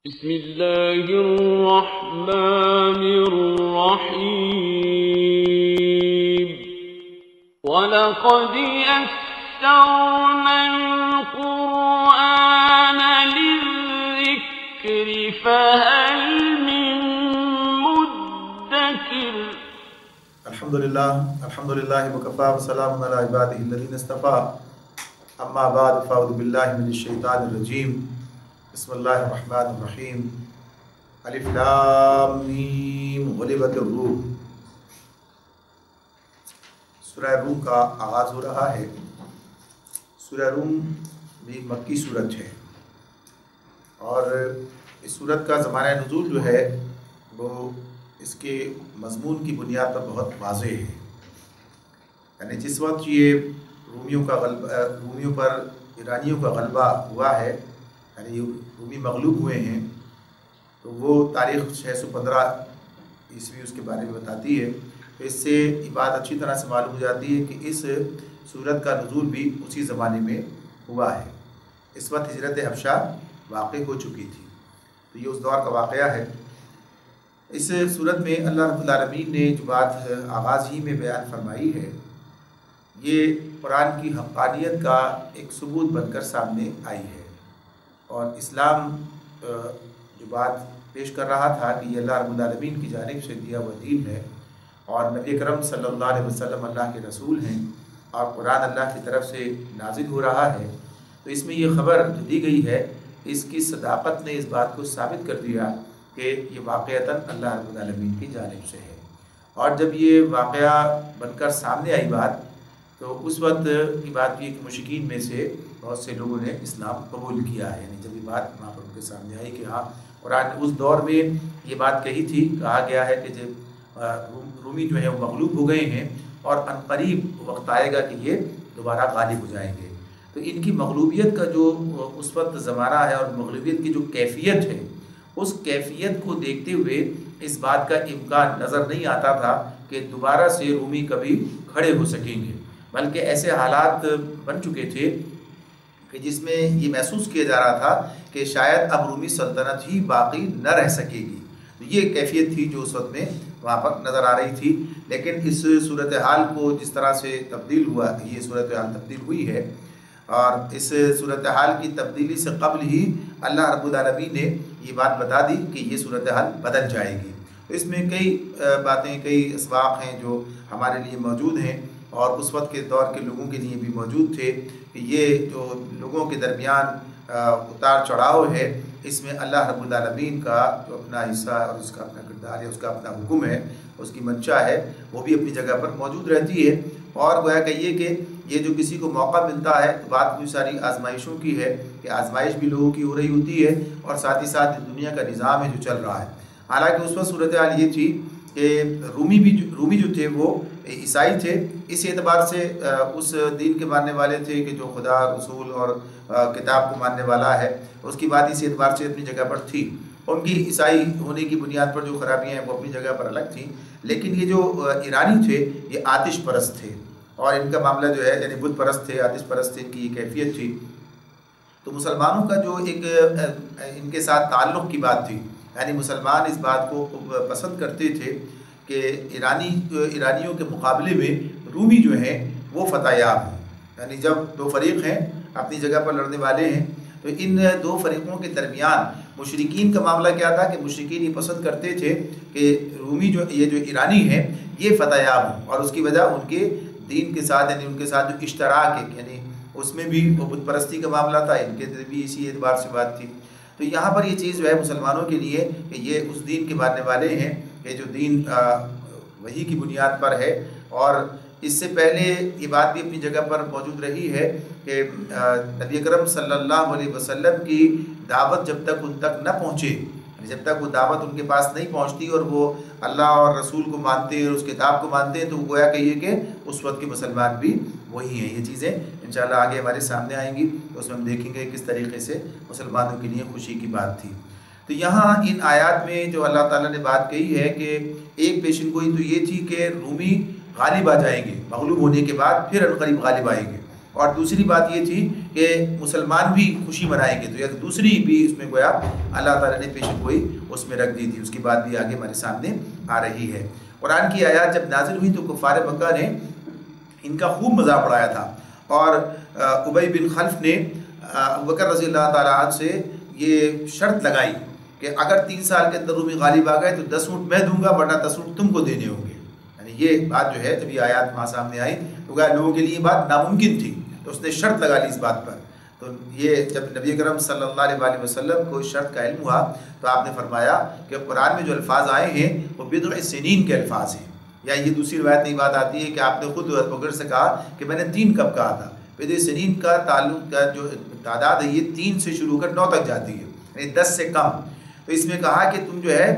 بسم اللہ الرحمن الرحیم وَلَقَدْ يَسَّرْنَا الْقُرْآنَ لِلذِّكْرِ فَهَلْ مِن مُّدَّكِرٍ الحمدللہ وکفیٰ وسلام علی عبادہ الذین اصطفیٰ اما بعد فاعوذ باللہ من الشیطان الرجیم بسم اللہ الرحمن الرحیم الف لام میم غلبت الروم۔ سورہ روم کا آغاز ہو رہا ہے۔ سورہ روم بھی مکی سورت ہے اور اس سورت کا زمانہ نزول جو ہے وہ اس کے مضمون کی بنیاد پر بہت واضح ہے۔ یعنی جس وقت یہ رومیوں پر ایرانیوں کا غلبہ ہوا ہے، یعنی رومی مغلوب ہوئے ہیں، تو وہ تاریخ 615 عیسوی اس کے بارے میں بتاتی ہے۔ تو اس سے یہ بات اچھی طرح سے معلوم ہو جاتی ہے کہ اس سورت کا نزول بھی اسی زمانے میں ہوا ہے۔ اس وقت ہجرت حبشہ واقع ہو چکی تھی، تو یہ اس دور کا واقعہ ہے۔ اس صورت میں اللہ رب العالمین نے جو بات آغاز ہی میں بیان فرمائی ہے، یہ قرآن کی حقانیت کا ایک ثبوت بن کر سامنے آئی ہے، اور اسلام جو بات پیش کر رہا تھا کہ یہ اللہ رب العالمین کی جانب سے دیا ہوا دین ہے، اور نبی اکرم صلی اللہ علیہ وسلم اللہ کے رسول ہیں، اور قرآن اللہ کی طرف سے نازل ہو رہا ہے، تو اس میں یہ خبر جو دی گئی ہے، اس کی صداقت نے اس بات کو ثابت کر دیا کہ یہ واقعتاً اللہ رب العالمین کی جانب سے ہے۔ اور جب یہ واقعہ بن کر سامنے آئی بات، تو اس وقت کی بات یہ کہ مشرکین میں سے بہت سے لوگوں نے اسلام قبول کیا ہے۔ یعنی جب یہ بات وہاں پر ان کے سامنے آئی کہ ہاں قرآن نے اس دور میں یہ بات کہی تھی، کہا گیا ہے کہ جب رومی جو ہیں وہ مغلوب ہو گئے ہیں اور عنقریب وقت آئے گا کہ یہ دوبارہ غالب ہو جائیں گے، تو ان کی مغلوبیت کا جو اس وقت زمانہ ہے اور مغلوبیت کی جو کیفیت ہے، اس کیفیت کو دیکھتے ہوئے اس بات کا امکان نظر نہیں آتا تھا کہ دوبارہ سے رومی کبھی کھڑے ہو سکیں گے، بلکہ ایسے حالات بن چکے تھے کہ جس میں یہ محسوس کیا جا رہا تھا کہ شاید اب رومی سلطنت ہی باقی نہ رہ سکے گی۔ تو یہ کیفیت تھی جو اس وقت میں وہاں پر نظر آ رہی تھی، لیکن اس صورتحال کو جس طرح سے تبدیل ہوا، یہ صورتحال تبدیل ہوئی ہے، اور اس صورتحال کی تبدیلی سے قبل ہی اللہ رب العالمین نے یہ بات بتا دی کہ یہ صورتحال بدل جائے گی۔ تو اس میں کئی باتیں، کئی اسباق ہیں جو ہمارے لیے موجود ہیں، اور اس وقت کے دور کے لوگوں کے لیے بھی موجود تھے کہ یہ جو لوگوں کے درمیان اتار چڑھاؤ ہے، اس میں اللہ رب العالمین کا جو اپنا حصہ اور اس کا اپنا کردار ہے، اس کا اپنا حکم ہے، اس کی منشا ہے، وہ بھی اپنی جگہ پر موجود رہتی ہے۔ اور گویا کہیے کہ یہ جو کسی کو موقع ملتا ہے تو بات کوئی ساری آزمائشوں کی ہے کہ آزمائش بھی لوگوں کی ہو رہی ہوتی ہے، اور ساتھ ہی ساتھ دنیا کا نظام ہے جو چل رہا ہے۔ حالانکہ اس وقت صورتحال یہ تھی کہ رومی جو تھے وہ عیسائی تھے، اس اعتبار سے اس دین کے ماننے والے تھے کہ جو خدا، رسول اور کتاب کو ماننے والا ہے، اس کی بات اس اعتبار سے اپنی جگہ پر تھی۔ ان کی عیسائی ہونے کی بنیاد پر جو خرابیاں ہیں وہ اپنی جگہ پر الگ تھیں، لیکن یہ جو ایرانی تھے یہ آتش پرست تھے، اور ان کا معاملہ جو ہے یعنی بت پرست تھے، آتش پرست تھے، ان کی یہ کیفیت تھی۔ تو مسلمانوں کا جو ایک ان کے ساتھ تعلق کی بات تھی، یعنی مسلمان اس بات کو پسند کرتے تھے کہ ایرانیوں کے مقابلے میں رومی جو ہیں وہ فتح یاب ہیں۔ یعنی جب دو فریق ہیں اپنی جگہ پر لڑنے والے ہیں، تو ان دو فریقوں کے درمیان مشرکین کا معاملہ کیا تھا کہ مشرکین یہ پسند کرتے تھے کہ رومی جو ایرانی ہیں یہ فتح یاب ہوں، اور اس کی وجہ ان کے دین کے ساتھ، یعنی ان کے ساتھ جو اشتراک ہے، یعنی اس میں بھی وہ بت پرستی کا معاملہ تھا، ان کے بھی اسی اعتبار سے بات تھی۔ تو یہاں پر یہ چیز جو ہے مسلمانوں کے لیے کہ یہ اس دین کے ماننے والے ہیں کہ جو دین وحی کی بنیاد پر ہے، اور اس سے پہلے یہ بات بھی اپنی جگہ پر موجود رہی ہے کہ نبی اکرم صلی اللہ علیہ وسلم کی دعوت جب تک ان تک نہ پہنچے، جب تک وہ دعوت ان کے پاس نہیں پہنچتی اور وہ اللہ اور رسول کو مانتے ہیں اور اس کتاب کو مانتے ہیں، تو وہ گویا کہیے کہ اس وقت کے مسلمان بھی وہی ہیں۔ یہ چیزیں انشاءاللہ آگے ہمارے سامنے آئیں گی، تو اس میں ہم دیکھیں گے کس طریقے سے مسلمانوں کے لیے خوشی کی بات تھی۔ تو یہاں ان آیات میں جو اللہ تعالیٰ نے بات کہی ہے کہ ایک پیشن گوئی تو یہ تھی کہ رومی غالب آ جائیں گے، مغلوب ہونے کے بعد پھر عنقریب غالب آئیں گے، اور دوسری بات یہ تھی کہ مسلمان بھی خوشی منائیں گے، تو ایک دوسری بھی اس میں گویا اللہ تعالیٰ نے پیشن گوئی اس میں رکھ دی تھی، اس کی بات بھی آگے ہمارے سامنے آ رہی ہے۔ قرآن کی آیات جب نازل ہوئی تو کفار مکہ نے ان کا خوب مذاق اڑایا تھا، اور ابی بن خلف نے ابوبکر رضی اللہ تعالیٰ عنہ سے یہ شرط لگائی کہ اگر 3 سال کے اندر رومی غالب آ گئے تو 10 اونٹ میں دوں گا، ورنہ 10 اونٹ تم کو دینے ہوں گے۔ یعنی یہ بات جو ہے جب یہ آیات وہاں سامنے آئی تو لوگوں کے لیے یہ بات ناممکن تھی، تو اس نے شرط لگا لی اس بات پر۔ تو یہ جب نبی کرم صلی اللہ علیہ وسلم کو اس شرط کا علم ہوا تو آپ نے فرمایا کہ قرآن میں جو الفاظ آئے ہیں وہ بضع سنین کے الفاظ ہیں، یا یہ دوسری روایت میں یہ بات آتی ہے کہ آپ نے خود ابوبکر سے کہا کہ میں نے 3 کب کہا تھا۔ بضع سنین کا تعلق کا جو تعداد ہے یہ 3 سے شروع کر 9 تک جاتی ہے، یعنی 10 سے کم۔ تو اس میں کہا کہ تم جو ہے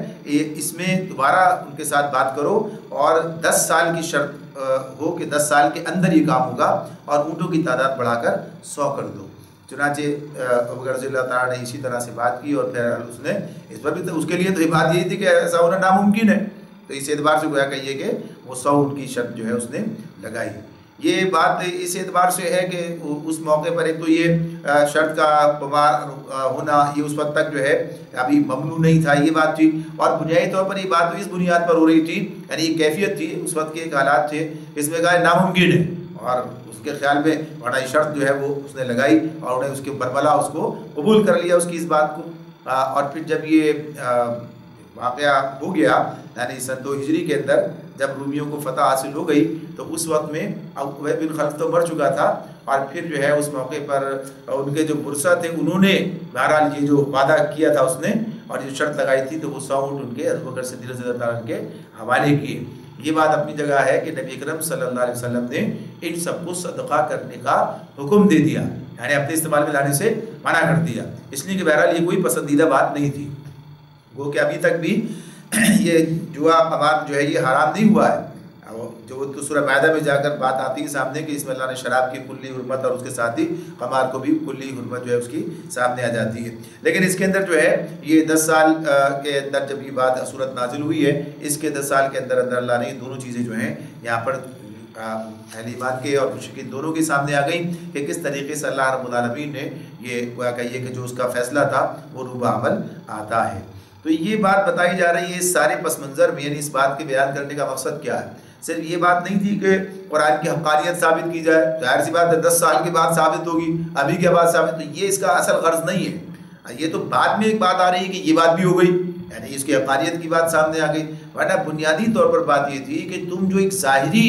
اس میں دوبارہ ان کے ساتھ بات کرو، اور 10 سال کی شرط ہو کہ 10 سال کے اندر یہ کام ہوگا، اور اونٹوں کی تعداد بڑھا کر 100 کر دو۔ چنانچہ ابوبکر رضی اللہ تعالیٰ نے اسی طرح سے بات کی، اور پھر اس نے اس پر بھی اس کے لیے تو یہ بات یہی تھی کہ ایسا ہونا ناممکن ہے، تو اس اعتبار سے گویا کہیے کہ وہ 100 اونٹ کی شرط جو ہے اس نے لگائی۔ یہ بات اس اعتبار سے ہے کہ اس موقع پر ایک تو یہ شرط کا پمار ہونا یہ اس وقت تک جو ہے ابھی ممنوع نہیں تھا، یہ بات تھی، اور بنیادی طور پر یہ بات اس بنیاد پر ہو رہی تھی، یعنی یہ کیفیت تھی اس وقت کے ایک حالات تھے اس میں کہا ناممکن ہے، اور اس کے خیال میں بڑا شرط جو ہے وہ اس نے لگائی، اور انہیں اس کے برملا اس کو قبول کر لیا اس کی اس بات کو۔ اور پھر جب یہ واقعہ ہو گیا، یعنی سن 2 ہجری کے اندر جب رومیوں کو فتح حاصل ہو گئی، تو اس وقت میں ابی بن خلف تو مر چکا تھا، اور پھر جو ہے اس موقع پر ان کے جو برسا تھے انہوں نے بہرحال یہ جو وعدہ کیا تھا اس نے، اور جو شرط لگائی تھی تو وہ 100 اونٹ ان کے ابوبکر صدیق رضی اللہ تعالیٰ کے حوالے کیے۔ یہ بات اپنی جگہ ہے کہ نبی اکرم صلی اللہ علیہ وسلم نے ان سب کو صدقہ کرنے کا حکم دے دیا، یعنی اپنے استعمال میں لانے سے منع کر دیا، اس لیے کہ بہرحال یہ کوئی پسندیدہ بات نہیں تھی۔ وہ کہ ابھی تک بھی یہ جوا قمار جو ہے یہ حرام نہیں ہوا ہے، جو تو سورہ مائدہ میں جا کر بات آتی ہے سامنے کہ اس میں اللہ نے شراب کی کلی حرمت، اور اس کے ساتھ ہی قمار کو بھی کلی حرمت جو ہے اس کی سامنے آ جاتی ہے۔ لیکن اس کے اندر جو ہے یہ 10 سال کے اندر جب یہ بات صورت نازل ہوئی ہے، اس کے 10 سال کے اندر اللہ نے دونوں چیزیں جو ہیں یہاں پر اہل ایمان کے اور مشرکین دونوں کے سامنے آ گئی کہ کس طریقے سے اللہ رب العالمین نے یہ کہیے کہ جو اس کا فیصلہ تھا وہ روبہ عمل آتا ہے۔ تو یہ بات بتائی جا رہی ہے اس سارے پس منظر میں، یعنی اس بات کے بیان کرنے کا مقصد کیا ہے؟ صرف یہ بات نہیں تھی کہ قرآن کی حقانیت ثابت کی جائے، ظاہر سی بات ہے 10 سال کے بعد ثابت ہوگی، ابھی کے بعد ثابت، تو یہ اس کا اصل غرض نہیں ہے۔ یہ تو بعد میں ایک بات آ رہی ہے کہ یہ بات بھی ہو گئی، یعنی اس کی حقانیت کی بات سامنے آ گئی، ورنہ بنیادی طور پر بات یہ تھی کہ تم جو ایک ظاہری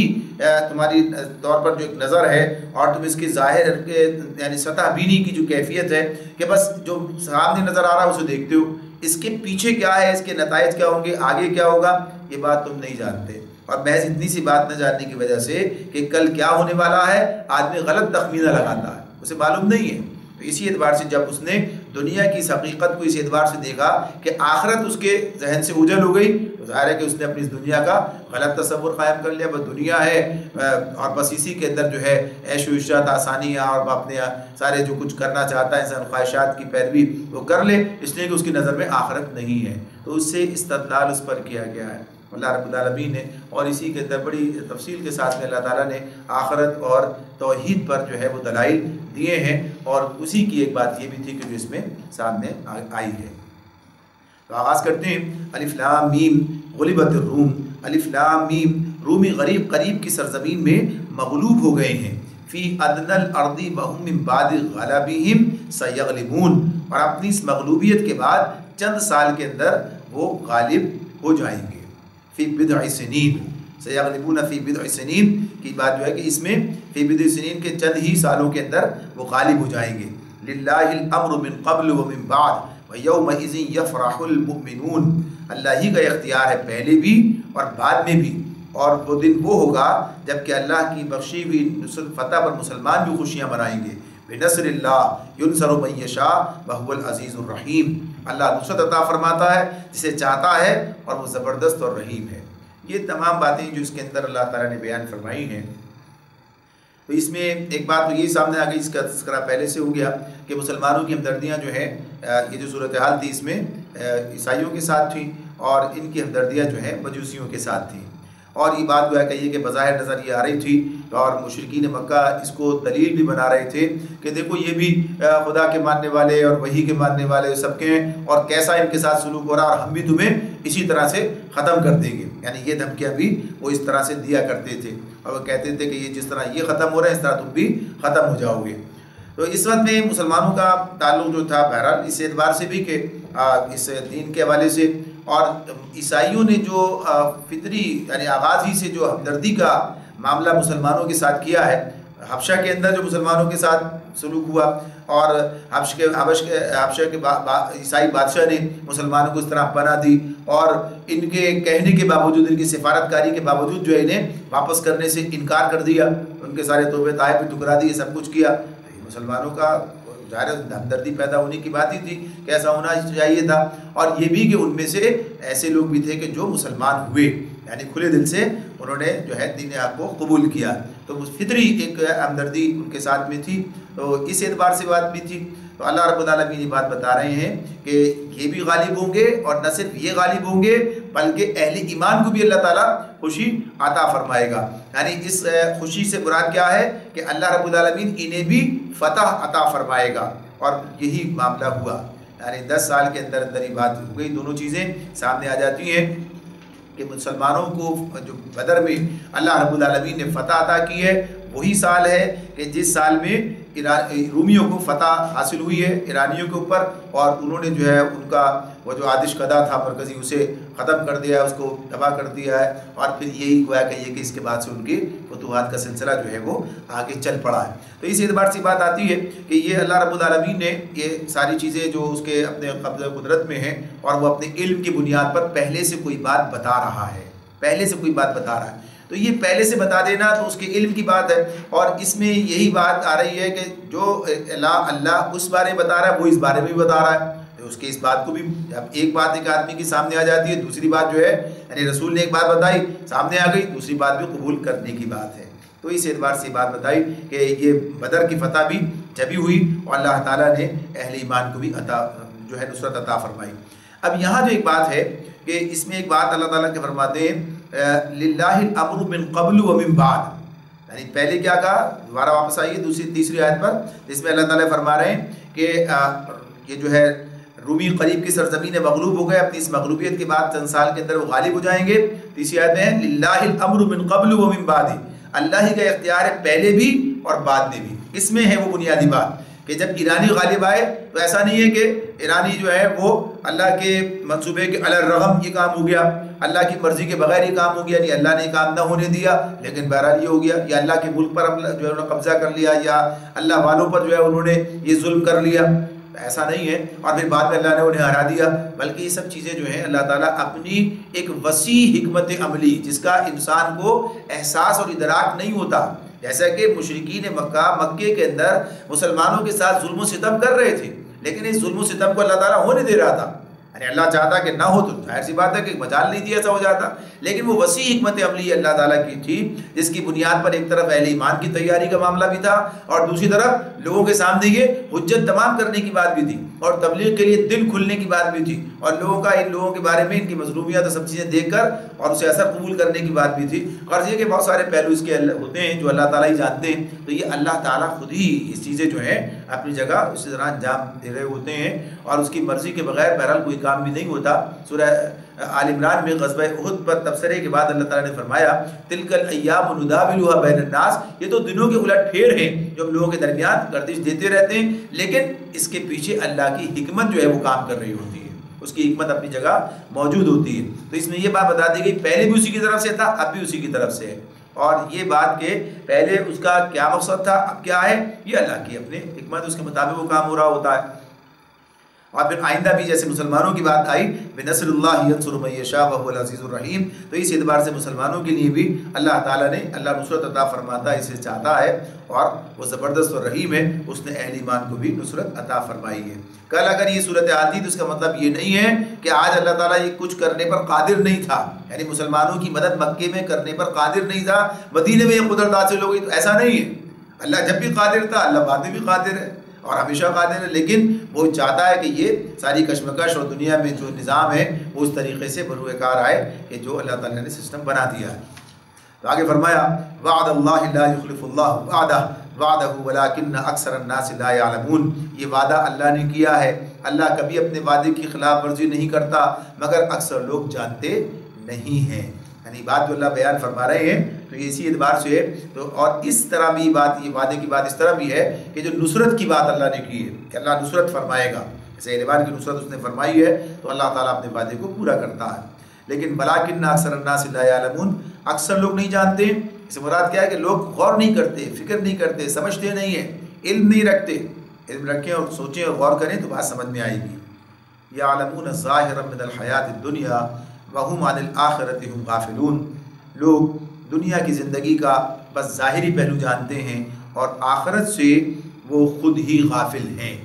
تمہاری طور پر جو ایک نظر ہے، اور تم اس کے ظاہر کے یعنی سطح بینی کی جو کیفیت ہے کہ بس جو سامنے نظر آ رہا ہے اسے دیکھتے ہو، اس کے پیچھے کیا ہے، اس کے نتائج کیا ہوں گے، آگے کیا ہوگا، یہ بات تم نہیں جانتے۔ اور محض اتنی سی بات نہ جاننے کی وجہ سے کہ کل کیا ہونے والا ہے آدمی غلط تخمینہ لگاتا ہے، اسے معلوم نہیں ہے۔ تو اسی اعتبار سے جب اس نے دنیا کی اس حقیقت کو اس اعتبار سے دیکھا کہ آخرت اس کے ذہن سے اوجھل ہو گئی، تو ظاہر ہے کہ اس نے اپنی اس دنیا کا غلط تصور قائم کر لیا، بس دنیا ہے اور بس اسی کے اندر جو ہے عیش و عشرت، آسانیاں، اور اپنے سارے جو کچھ کرنا چاہتا ہے انسان خواہشات کی پیروی وہ کر لے، اس لیے کہ اس کی نظر میں آخرت نہیں ہے۔ تو اس سے استدلال اس پر کیا گیا ہے اللہ رب العالمین نے، اور اسی کے اندر بڑی تفصیل کے ساتھ میں اللہ تعالیٰ نے آخرت اور توحید پر جو ہے وہ دلائل دیے ہیں، اور اسی کی ایک بات یہ بھی تھی کہ جو اس میں سامنے آئی ہے۔ تو آغاز کرتے ہیں، الف لام میم غلبت الروم، الف لام میم، رومی قریب کی سرزمین میں مغلوب ہو گئے ہیں، فی ادنی الارض وهم من بعد غلبهم سیغلبون، اور اپنی اس مغلوبیت کے بعد چند سال کے اندر وہ غالب ہو جائیں گے۔ فی بضع سنین، سیغلبون فی بضع سنین کی بات جو ہے کہ اس میں فی بضع سنین کے چند ہی سالوں کے اندر وہ غالب ہو جائیں گے۔ للہ الامر من قبل ومن بعد ویومئذ یفرح المؤمنون، اللہ ہی کا اختیار ہے پہلے بھی اور بعد میں بھی، اور وہ دن وہ ہوگا جب کہ اللہ کی بخشی ہوئی نصرت فتح پر مسلمان بھی خوشیاں منائیں گے۔ بنصر اللہ ینصر من یشاء وهو العزیز الرحیم، اللہ نصرت عطا فرماتا ہے جسے چاہتا ہے، اور وہ زبردست اور رحیم ہے۔ یہ تمام باتیں جو اس کے اندر اللہ تعالیٰ نے بیان فرمائی ہیں، تو اس میں ایک بات تو یہ سامنے آ گئی، اس کا تذکرہ پہلے سے ہو گیا کہ مسلمانوں کی ہمدردیاں جو ہیں، یہ جو صورتحال تھی اس میں عیسائیوں کے ساتھ تھیں، اور ان کی ہمدردیاں جو ہیں مجوسیوں کے ساتھ تھیں، اور یہ بات گویا کہیے کہ بظاہر نظر یہ آ رہی تھی اور مشرکین مکہ اس کو دلیل بھی بنا رہے تھے کہ دیکھو یہ بھی خدا کے ماننے والے اور وحی کے ماننے والے سب کے ہیں، اور کیسا ان کے ساتھ سلوک ہو رہا، اور ہم بھی تمہیں اسی طرح سے ختم کر دیں گے. یعنی یہ دھمکیاں بھی وہ اس طرح سے دیا کرتے تھے، اور وہ کہتے تھے کہ یہ جس طرح یہ ختم ہو رہا ہے اس طرح تم بھی ختم ہو جاؤ گے. تو اس وقت میں مسلمانوں کا تعلق جو تھا بہرحال اس اعتبار سے بھی کہ اس دین کے حوالے سے، اور عیسائیوں نے جو فطری یعنی آغاز ہی سے جو ہمدردی کا معاملہ مسلمانوں کے ساتھ کیا ہے، حبشہ کے اندر جو مسلمانوں کے ساتھ سلوک ہوا، اور حبشہ کے عیسائی بادشاہ نے مسلمانوں کو اس طرح پناہ دی، اور ان کے کہنے کے باوجود، ان کی سفارت کاری کے باوجود جو ہے انہیں واپس کرنے سے انکار کر دیا، ان کے سارے تحفے طائف بھی ٹکرا دیے، سب کچھ کیا. مسلمانوں کا ظاہر ہمدردی پیدا ہونے کی بات ہی تھی کہ ایسا ہونا چاہیے تھا. اور یہ بھی کہ ان میں سے ایسے لوگ بھی تھے کہ جو مسلمان ہوئے، یعنی کھلے دل سے انہوں نے جو ہے دین حق کو قبول کیا، تو فطری ایک ہمدردی ان کے ساتھ میں تھی. تو اس اعتبار سے بات بھی تھی. تو اللہ رب العالمین یہ بات بتا رہے ہیں کہ یہ بھی غالب ہوں گے، اور نہ صرف یہ غالب ہوں گے بلکہ اہل ایمان کو بھی اللہ تعالیٰ خوشی عطا فرمائے گا. یعنی اس خوشی سے مراد کیا ہے کہ اللہ رب العالمین انہیں بھی فتح عطا فرمائے گا، اور یہی معاملہ ہوا. یعنی 10 سال کے اندر اندر ہی بات ہو گئی، دونوں چیزیں سامنے آ جاتی ہیں کہ مسلمانوں کو جو بدر میں اللہ رب العالمین نے فتح عطا کی ہے، وہی سال ہے کہ جس سال میں رومیوں کو فتح حاصل ہوئی ہے ایرانیوں کے اوپر، اور انہوں نے جو ہے ان کا وہ جو آتش قدا تھا مرکزی اسے ختم کر دیا ہے، اس کو تباہ کر دیا ہے. اور پھر یہی گویا کہ اس کے بعد سے ان کے فتوحات کا سلسلہ جو ہے وہ آگے چل پڑا ہے. تو اس اعتبار سے بات آتی ہے کہ یہ اللہ رب العالمین نے یہ ساری چیزیں جو اس کے اپنے قبضہ قدرت میں ہیں، اور وہ اپنے علم کی بنیاد پر پہلے سے کوئی بات بتا رہا ہے، پہلے سے کوئی بات بتا رہا ہے. تو یہ پہلے سے بتا دینا تو اس کے علم کی بات ہے، اور اس میں یہی بات آ رہی ہے کہ جو اللہ اس بارے بتا رہا ہے وہ اس بارے میں بھی بتا رہا ہے. تو اس کے اس بات کو بھی، اب ایک بات ایک آدمی کے سامنے آ جاتی ہے، دوسری بات جو ہے یعنی رسول نے ایک بات بتائی سامنے آ گئی، دوسری بات بھی قبول کرنے کی بات ہے. تو اس اعتبار سے بات بتائی کہ یہ بدر کی فتح بھی جبھی ہوئی، اور اللہ تعالیٰ نے اہل ایمان کو بھی جو ہے نصرت عطا فرمائی. اب یہاں جو ایک بات ہے کہ اس میں ایک بات اللہ تعالیٰ کے فرماتے ہیں للہ الامر من قبل و من بعد، یعنی پہلے کیا کہا، دوبارہ واپس آئیے تیسری آیت پر، جس میں اللہ تعالیٰ فرما رہے ہیں کہ یہ جو ہے رومی قریب کی سرزمین مغلوب ہو گئے، اپنی اس مغلوبیت کے بعد چند سال کے اندر وہ غالب ہو جائیں گے. تیسری آیت میں ہے للہ الامر من قبل و من بعد، اللہ ہی کا اختیار ہے پہلے بھی اور بعد میں بھی. اس میں ہے وہ بنیادی بات کہ جب ایرانی غالب آئے تو ایسا نہیں ہے کہ ایرانی جو ہے وہ اللہ کے منصوبے کے علی الرغم یہ کام ہو گیا، اللہ کی مرضی کے بغیر یہ کام ہو گیا، نہیں اللہ نے کام نہ ہونے دیا لیکن بہرحال یہ ہو گیا، یا اللہ کے ملک پر جو ہے انہوں نے قبضہ کر لیا، یا اللہ والوں پر جو ہے انہوں نے یہ ظلم کر لیا. ایسا نہیں ہے، اور پھر بعد میں اللہ نے انہیں ہرا دیا، بلکہ یہ سب چیزیں جو ہیں اللہ تعالیٰ اپنی ایک وسیع حکمت عملی جس کا انسان کو احساس اور ادراک نہیں ہوتا، جیسا کہ مشرکین مکے کے اندر مسلمانوں کے ساتھ ظلم و ستم کر رہے تھے، لیکن اس ظلم و ستم کو اللہ تعالیٰ ہونے دے رہا تھا. یعنی اللہ چاہتا کہ نہ ہو تو ظاہر سی بات ہے کہ مجال نہیں دیا ایسا ہو جاتا، لیکن وہ وسیع حکمت عملی اللہ تعالیٰ کی تھی جس کی بنیاد پر ایک طرف اہل ایمان کی تیاری کا معاملہ بھی تھا، اور دوسری طرف لوگوں کے سامنے یہ حجت تمام کرنے کی بات بھی تھی، اور تبلیغ کے لیے دل کھلنے کی بات بھی تھی، اور لوگوں کا ان لوگوں کے بارے میں ان کی مظلومیات اور سب چیزیں دیکھ کر اور اسے اثر قبول کرنے کی بات بھی تھی. غرض یہ کہ بہت سارے پہلو اس کے ہوتے ہیں جو اللہ تعالیٰ ہی جانتے ہیں. تو یہ اللہ تعالیٰ خود ہی اس چیزیں جو ہیں اپنی جگہ اسی طرح انجام دے رہے ہوتے ہیں، اور اس کی مرضی کے بغیر بہرحال کوئی کام بھی نہیں ہوتا. سورہ آل عمران میں غزوہ احد پر تبصرے کے بعد اللہ تعالیٰ نے فرمایا تلک الایام نداولها بین الناس، یہ تو دنوں کے الٹ پھیر ہیں جو ہم لوگوں کے درمیان گردش دیتے رہتے ہیں، لیکن اس کے پیچھے اللہ کی حکمت جو ہے وہ کام کر رہی ہوتی ہے، اس کی حکمت اپنی جگہ موجود ہوتی ہے. تو اس میں یہ بات بتا دی گئی پہلے بھی اسی کی طرف سے تھا، اب بھی اسی کی طرف سے ہے، اور یہ بات کہ پہلے اس کا کیا مقصد تھا اب کیا ہے یہ اللہ کی اپنی حکمت، اس کے مطابق وہ کام ہو رہا ہوتا ہے. اور پھر آئندہ بھی جیسے مسلمانوں کی بات آئی بنصر اللہ ینصر من یشاء وهو العزیز الرحیم، تو اس اعتبار سے مسلمانوں کے لیے بھی اللہ تعالیٰ نے اللہ نصرت عطا فرماتا ہے، اسے چاہتا ہے، اور وہ زبردست اور رحیم ہے، اس نے اہل ایمان کو بھی نصرت عطا فرمائی ہے. کل اگر یہ صورت آتی تو اس کا مطلب یہ نہیں ہے کہ آج اللہ تعالیٰ یہ کچھ کرنے پر قادر نہیں تھا، یعنی مسلمانوں کی مدد مکے میں کرنے پر قادر نہیں تھا، مدینے میں یہ قدرت حاصل ہو گئی، تو ایسا نہیں ہے. اللہ جب بھی قادر تھا اللہ بعد میں بھی قادر ہے اور ہمیشہ قادر ہے، لیکن وہ چاہتا ہے کہ یہ ساری کشمکش اور دنیا میں جو نظام ہے وہ اس طریقے سے بروئے کار آئے کہ جو اللہ تعالیٰ نے سسٹم بنا دیا ہے. تو آگے فرمایا وعد اللہ لا یخلف اللہ وعدہ وعدہ ولکن اکثر الناس لا یعلمون، یہ وعدہ اللہ نے کیا ہے، اللہ کبھی اپنے وعدے کی خلاف ورزی نہیں کرتا مگر اکثر لوگ جانتے نہیں ہیں۔ یعنی بات جو اللہ بیان فرما رہے ہیں تو یہ اسی اعتبار سے ہے، تو اور اس طرح بھی بات، یہ وعدے کی بات اس طرح بھی ہے کہ جو نصرت کی بات اللہ نے کی ہے کہ اللہ نصرت فرمائے گا، جیسے اعلان کی نصرت اس نے فرمائی ہے تو اللہ تعالیٰ اپنے وعدے کو پورا کرتا ہے۔ لیکن ولکن اکثر الناس لا یعلمون، اکثر لوگ نہیں جانتے، اس سے مراد کیا ہے کہ لوگ غور نہیں کرتے، فکر نہیں کرتے، سمجھتے نہیں ہیں، علم نہیں رکھتے۔ علم رکھیں اور سوچیں اور غور کریں تو بات سمجھ میں آئے گی۔ یعلمون ظاہرا من الحیات الدنیا وہم عن الآخرۃ ہم غافلون، لوگ دنیا کی زندگی کا بس ظاہری پہلو جانتے ہیں اور آخرت سے وہ خود ہی غافل ہیں۔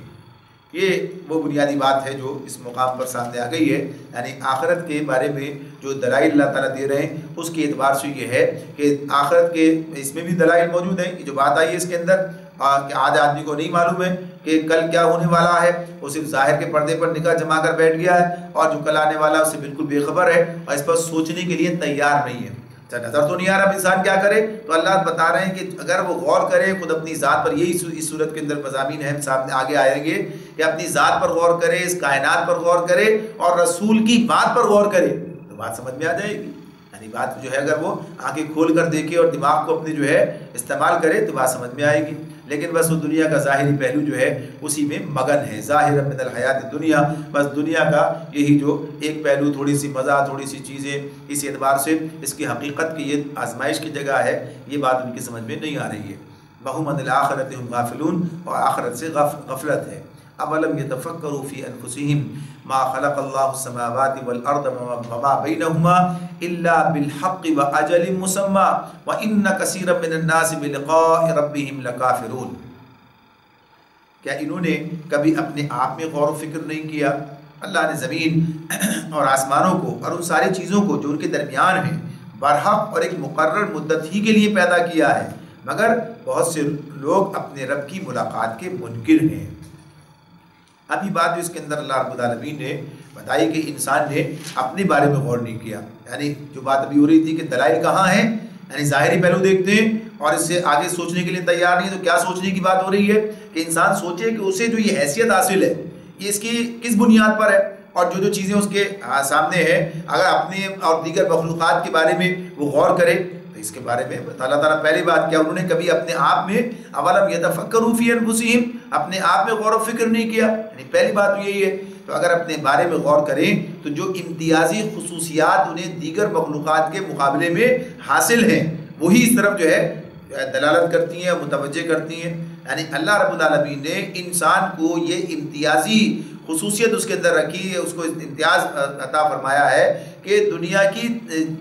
یہ وہ بنیادی بات ہے جو اس مقام پر سامنے آ گئی ہے، یعنی آخرت کے بارے میں جو دلائل اللہ تعالیٰ دے رہے ہیں اس کے اعتبار سے یہ ہے کہ آخرت کے اس میں بھی دلائل موجود ہیں۔ یہ جو بات آئی ہے اس کے اندر کہ آج آدمی کو نہیں معلوم ہے کہ کل کیا ہونے والا ہے، وہ صرف ظاہر کے پردے پر نگاہ جما کر بیٹھ گیا ہے، اور جو کل آنے والا اس سے بالکل بے خبر ہے اور اس پر سوچنے کے لیے تیار نہیں ہے۔ نظر تو نہیں آ رہا انسان کیا کرے، تو اللہ بتا رہے ہیں کہ اگر وہ غور کرے خود اپنی ذات پر، یہی اس صورت کے اندر مضامین ہیں سامنے آگے آئیں گے کہ اپنی ذات پر غور کرے، اس کائنات پر غور کرے اور رسول کی بات پر غور کرے تو بات سمجھ میں آ جائے گی۔ یعنی بات جو ہے اگر وہ آنکھیں کھول کر دیکھے اور دماغ کو اپنے جو ہے استعمال کرے تو بات سمجھ میں آئے گی، لیکن بس وہ دنیا کا ظاہری پہلو جو ہے اسی میں مگن ہے۔ ظاہر من الحیات دنیا، بس دنیا کا یہی جو ایک پہلو، تھوڑی سی مزہ، تھوڑی سی چیزیں، اس اعتبار سے اس کی حقیقت کی یہ آزمائش کی جگہ ہے، یہ بات ان کی سمجھ میں نہیں آ رہی ہے۔ وہم عن الآخرۃ ہم غافلون، اور آخرت سے غفلت ہے۔ اولم یتفکروا فی انفسہم ما خلق اللہ السماوات والارض وما بینہما الا بالحق واجل مسمى وان کثیرا من الناس بلقاء ربہم لکافرون، کیا انہوں نے کبھی اپنے آپ میں غور و فکر نہیں کیا؟ اللہ نے زمین اور آسمانوں کو اور ان ساری چیزوں کو جو ان کے درمیان ہیں برحق اور ایک مقرر مدت ہی کے لیے پیدا کیا ہے، مگر بہت سے لوگ اپنے رب کی ملاقات کے منکر ہیں۔ ابھی بات جو اس کے اندر اللہ رب العالمین نے بتائی کہ انسان نے اپنے بارے میں غور نہیں کیا، یعنی جو بات ابھی ہو رہی تھی کہ دلائل کہاں ہیں، یعنی ظاہری پہلو دیکھتے ہیں اور اس سے آگے سوچنے کے لیے تیار نہیں، تو کیا سوچنے کی بات ہو رہی ہے کہ انسان سوچے کہ اسے جو یہ حیثیت حاصل ہے یہ اس کی کس بنیاد پر ہے، اور جو چیزیں اس کے سامنے ہیں اگر اپنے اور دیگر مخلوقات کے بارے میں وہ غور کرے تو اس کے بارے میں اللہ تعالیٰ پہلی بات کیا، انہوں نے کبھی اپنے آپ میں اولم یتفکروا فی انفسہم، اپنے آپ میں غور و فکر نہیں کیا، یعنی پہلی بات تو یہی ہے۔ تو اگر اپنے بارے میں غور کریں تو جو امتیازی خصوصیات انہیں دیگر مخلوقات کے مقابلے میں حاصل ہیں وہی اس طرف جو ہے دلالت کرتی ہیں، متوجہ کرتی ہیں۔ یعنی اللہ رب العالمین نے انسان کو یہ امتیازی خصوصیت اس کے اندر رکھی ہے، اس کو امتیاز عطا فرمایا ہے کہ دنیا کی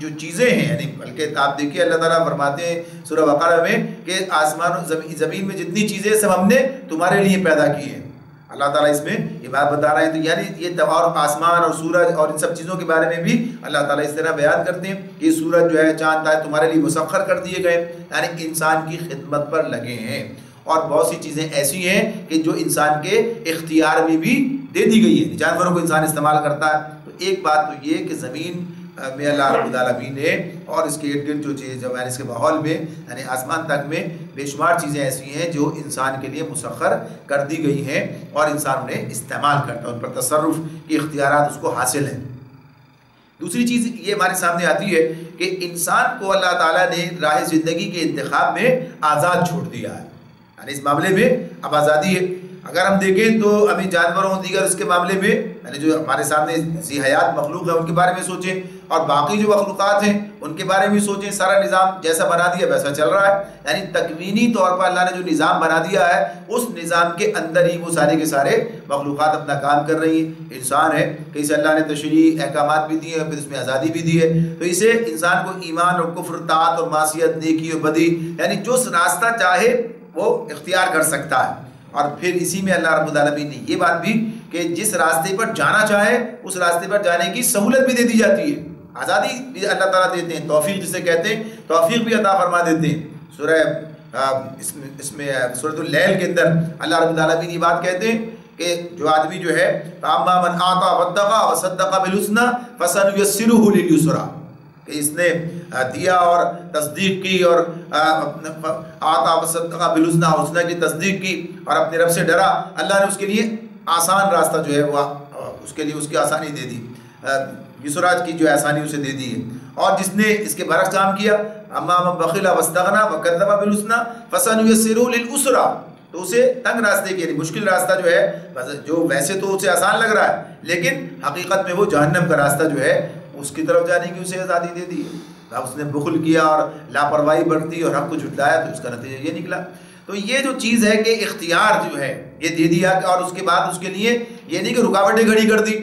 جو چیزیں ہیں، یعنی بلکہ آپ دیکھیے اللہ تعالیٰ فرماتے ہیں سورہ بقرہ میں کہ آسمان زمین میں جتنی چیزیں سب ہم نے تمہارے لیے پیدا کی ہیں۔ اللہ تعالیٰ اس میں یہ بات بتا رہے ہیں، تو یعنی یہ اور آسمان اور سورج اور ان سب چیزوں کے بارے میں بھی اللہ تعالیٰ اس طرح بیان کرتے ہیں کہ سورج جو ہے چاند ہے تمہارے لیے مسخر کر دیے گئے، یعنی انسان کی خدمت پر لگے ہیں، اور بہت سی چیزیں ایسی ہیں کہ جو انسان کے اختیار میں بھی دے دی گئی ہے، جانوروں کو انسان استعمال کرتا ہے۔ تو ایک بات تو یہ کہ زمین میں اللہ رب العالمین نے اور اس کے ارد گرد جو چیز جو اس کے ماحول میں یعنی آسمان تک میں بے شمار چیزیں ایسی ہیں جو انسان کے لیے مسخر کر دی گئی ہیں اور انسان انہیں استعمال کرتا ہے، ان پر تصرف کے اختیارات اس کو حاصل ہیں۔ دوسری چیز یہ ہمارے سامنے آتی ہے کہ انسان کو اللہ تعالیٰ نے راہ زندگی کے انتخاب میں آزاد چھوڑ دیا ہے، یعنی اس معاملے میں اب آزادی ہے۔ اگر ہم دیکھیں تو ابھی جانوروں دیگر اس کے معاملے میں یعنی جو ہمارے سامنے ذی حیات مخلوق ہے ان کے بارے میں سوچیں، اور باقی جو مخلوقات ہیں ان کے بارے میں سوچیں، سارا نظام جیسا بنا دیا ویسا چل رہا ہے، یعنی تکوینی طور پر اللہ نے جو نظام بنا دیا ہے اس نظام کے اندر ہی وہ سارے کے سارے مخلوقات اپنا کام کر رہی ہیں۔ انسان ہے کہ اسے اللہ نے تشریعی احکامات بھی دیے ہیں، پھر اس میں آزادی بھی دی ہے، تو اسے انسان کو ایمان اور کفر، طاعت اور معصیت، نیکی اور بدی، یعنی جو راستہ چاہے وہ اختیار کر سکتا ہے۔ اور پھر اسی میں اللہ رب العالمین نے یہ بات بھی کہ جس راستے پر جانا چاہے اس راستے پر جانے کی سہولت بھی دے دی جاتی ہے، آزادی بھی اللہ تعالیٰ دیتے ہیں، توفیق جسے کہتے ہیں توفیق بھی عطا فرما دیتے ہیں۔ اس میں سورۃ اللیل کے اندر اللہ رب العالمین یہ بات کہتے ہیں کہ جو آدمی جو ہے فَأَمَّا مَنْ أَعْطَىٰ وَاتَّقَىٰ وَصَدَّقَ بِالْحُسْنَىٰ فَسَنُيَسِّرُهُ لِلْيُسْرَىٰ، کہ اس نے دیا اور تصدیق کی اور آتا وصدق بالحسنی، حسنہ کی تصدیق کی اور اپنے رب سے ڈرا، اللہ نے اس کے لیے آسان راستہ جو ہے وہ اس کے لیے اس کی آسانی دے دی، یسراج کی جو آسانی اسے دے دی ہے۔ اور جس نے اس کے برعکس کام کیا، اما من بخل واستغنى وكذب بالحسنى فسنيسره للعسرى، تو اسے تنگ راستے کی، یعنی مشکل راستہ جو ہے جو ویسے تو اسے آسان لگ رہا ہے لیکن حقیقت میں وہ جہنم کا راستہ جو ہے اس کی طرف جانے کی اسے آزادی دے دی ہے۔ اب اس نے بخل کیا اور لاپرواہی برتی اور حق کو جھٹلایا تو اس کا نتیجہ یہ نکلا۔ تو یہ جو چیز ہے کہ اختیار جو ہے یہ دے دیا، اور اس کے بعد اس کے لیے یہ نہیں کہ رکاوٹیں کھڑی کر دی،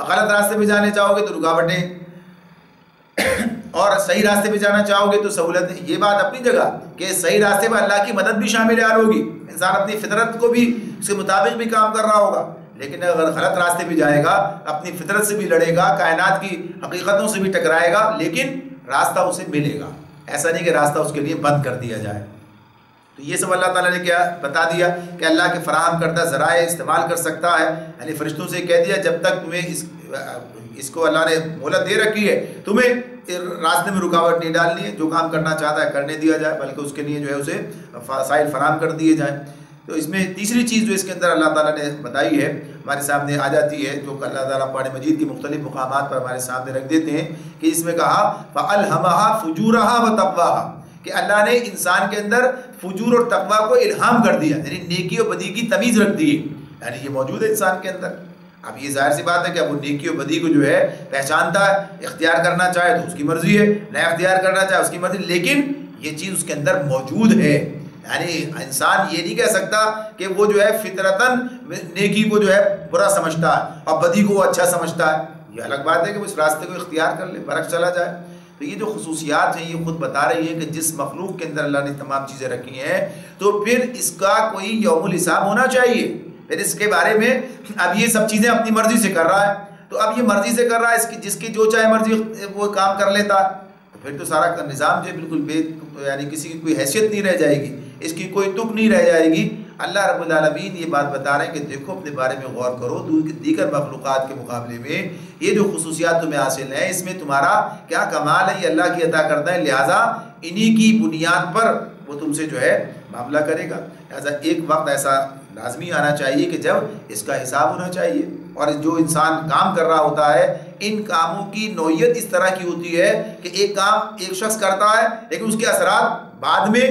غلط راستے پہ جانے چاہو گے تو رکاوٹیں، اور صحیح راستے پہ جانا چاہو گے تو سہولت۔ یہ بات اپنی جگہ کہ صحیح راستے پہ اللہ کی مدد بھی شامل ہوگی، انسان اپنی فطرت کو بھی اس کے مطابق بھی کام کر رہا ہوگا، لیکن اگر غلط راستے پہ جائے گا اپنی فطرت سے بھی لڑے گا، کائنات کی حقیقتوں سے بھی ٹکرائے گا، لیکن راستہ اسے ملے گا، ایسا نہیں کہ راستہ اس کے لیے بند کر دیا جائے۔ تو یہ سب اللہ تعالیٰ نے کیا بتا دیا کہ اللہ کے فراہم کردہ ذرائع استعمال کر سکتا ہے، یعنی فرشتوں سے کہہ دیا جب تک تمہیں اس کو اللہ نے مہلت دے رکھی ہے تمہیں راستے میں رکاوٹ نہیں ڈالنی ہے، جو کام کرنا چاہتا ہے کرنے دیا جائے، بلکہ اس کے لیے جو ہے اسے وسائل فراہم کر دیے جائیں۔ تو اس میں تیسری چیز جو اس کے اندر اللہ تعالیٰ نے بتائی ہے ہمارے سامنے آ جاتی ہے، جو اللہ تعالیٰ قرآن مجید کی مختلف مقامات پر ہمارے سامنے رکھ دیتے ہیں، کہ اس میں کہا فَأَلْهَمَهَا فُجُورَهَا وَتَقْوَاهَا، کہ اللہ نے انسان کے اندر فجور اور تقویٰ کو الہام کر دیا، یعنی نیکی اور بدی کی تمیز رکھ دی ہے، یعنی یہ موجود ہے انسان کے اندر۔ اب یہ ظاہر سی بات ہے کہ اب وہ نیکی اور بدی کو جو ہے پہچانتا ہے، اختیار کرنا چاہے تو اس کی مرضی ہے، نہ اختیار کرنا چاہے اس کی مرضی، لیکن یہ چیز اس کے اندر موجود ہے۔ یعنی انسان یہ نہیں کہہ سکتا کہ وہ جو ہے فطرتاً نیکی کو جو ہے برا سمجھتا ہے اور بدی کو وہ اچھا سمجھتا ہے، یہ الگ بات ہے کہ وہ اس راستے کو اختیار کر لے، برعکس چلا جائے۔ تو یہ جو خصوصیات ہیں یہ خود بتا رہی ہیں کہ جس مخلوق کے اندر اللہ نے تمام چیزیں رکھی ہیں تو پھر اس کا کوئی یوم الحساب ہونا چاہیے، پھر اس کے بارے میں اب یہ سب چیزیں اپنی مرضی سے کر رہا ہے، تو اب یہ مرضی سے کر رہا ہے، اس کی جس کی جو چاہے مرضی وہ کام کر لیتا ہے، تو پھر تو سارا نظام جو ہے بالکل یعنی کسی کی کوئی حیثیت نہیں رہ جائے گی، اس کی کوئی تک نہیں رہ جائے گی۔ اللہ رب العالمین یہ بات بتا رہے ہیں کہ دیکھو اپنے بارے میں غور کرو، دیگر مخلوقات کے مقابلے میں یہ جو خصوصیات تمہیں حاصل ہیں اس میں تمہارا کیا کمال ہے، یہ اللہ کی عطا کردہ ہے، لہٰذا انہی کی بنیاد پر وہ تم سے جو ہے معاملہ کرے گا۔ لہٰذا ایک وقت ایسا لازمی آنا چاہیے کہ جب اس کا حساب ہونا چاہیے، اور جو انسان کام کر رہا ہوتا ہے ان کاموں کی نوعیت اس طرح کی ہوتی ہے کہ ایک کام ایک شخص کرتا ہے لیکن اس کے اثرات بعد میں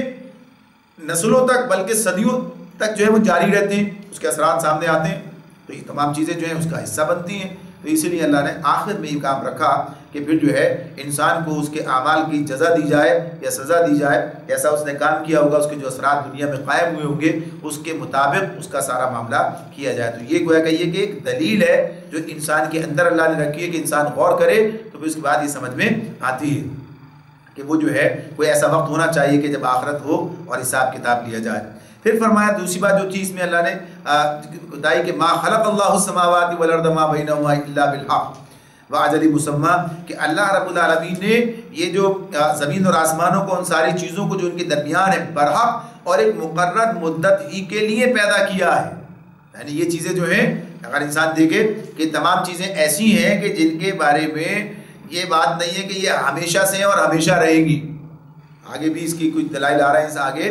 نسلوں تک بلکہ صدیوں تک جو ہے وہ جاری رہتے ہیں، اس کے اثرات سامنے آتے ہیں، تو یہ تمام چیزیں جو ہیں اس کا حصہ بنتی ہیں۔ تو اسی لیے اللہ نے آخر میں یہ کام رکھا کہ پھر جو ہے انسان کو اس کے اعمال کی جزا دی جائے یا سزا دی جائے، جیسا اس نے کام کیا ہوگا اس کے جو اثرات دنیا میں قائم ہوئے ہوں گے اس کے مطابق اس کا سارا معاملہ کیا جائے۔ تو یہ گویا کہ یہ کہ ایک دلیل ہے جو انسان کے اندر اللہ نے رکھی ہے کہ انسان غور کرے تو پھر اس کے بعد یہ سمجھ میں آتی ہے کہ وہ جو ہے کوئی ایسا وقت ہونا چاہیے کہ جب آخرت ہو اور حساب کتاب لیا جائے۔ پھر فرمایا دوسری بات جو چیز میں اللہ نے بتائی کہ ما خلق اللہ السماوات والارض ما بینہما الا بالحق واجل مسمى، کہ اللہ رب العالمین نے یہ جو زمین اور آسمانوں کو ان ساری چیزوں کو جو ان کے درمیان ہے برحق اور ایک مقرر مدت ہی کے لیے پیدا کیا ہے۔ یعنی یہ چیزیں جو ہیں اگر انسان دیکھے کہ تمام چیزیں ایسی ہیں کہ جن کے بارے میں یہ بات نہیں ہے کہ یہ ہمیشہ سے ہیں اور ہمیشہ رہے گی، آگے بھی اس کی کچھ دلائل آ رہے ہیں اس آگے،